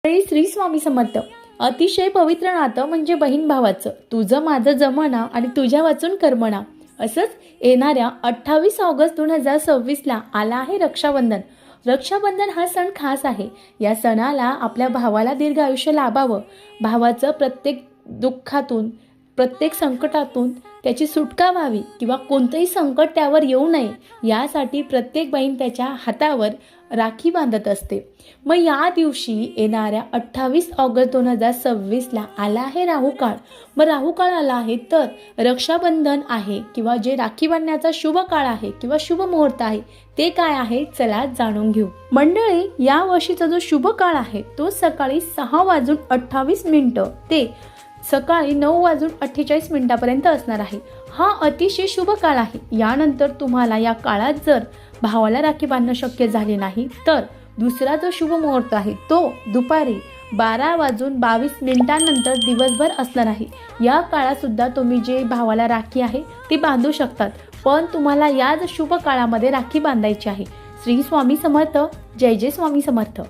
श्री स्वामी समर्थ. अतिशय पवित्र नातं म्हणजे बहीण भावाचं. तुझं माझं जमना आणि तुझ्या वाचून कर्मणा. असंच येणाऱ्या 28 ऑगस्ट 2026ला आला आहे रक्षाबंधन. रक्षाबंधन हा सण खास आहे. या सणाला आपल्या भावाला दीर्घ आयुष्य लाभावं, भावाचं प्रत्येक दुःखातून, प्रत्येक संकटातून त्याची सुटका व्हावी किंवा कोणतंही संकट त्यावर येऊ नये, यासाठी प्रत्येक बहीण त्याच्या हातावर राखी बांधत असते. मग या दिवशी येणाऱ्या 28 ऑगस्ट 2026ला आला आहे राहू काळ. मग राहू काळ आला आहे तर रक्षाबंधन आहे किंवा जे राखी बांधण्याचा शुभ काळ आहे किंवा शुभ मुहूर्त आहे ते काय आहे, चला जाणून घेऊ. मंडळी, या वर्षीचा जो शुभ काळ आहे तो सकाळी 6:28 ते सकाळी 9:48 असणार आहे. हा अतिशय शुभ काळ आहे. यानंतर तुम्हाला या काळात जर भावाला राखी बांधणं शक्य झाले नाही तर दुसरा जो शुभ मुहूर्त आहे तो दुपारी 12:22 दिवसभर असणार आहे. या काळात सुद्धा तुम्ही जे भावाला राखी आहे ती बांधू शकतात, पण तुम्हाला याच शुभ काळामध्ये राखी बांधायची आहे. श्री स्वामी समर्थ. जय जय स्वामी समर्थ.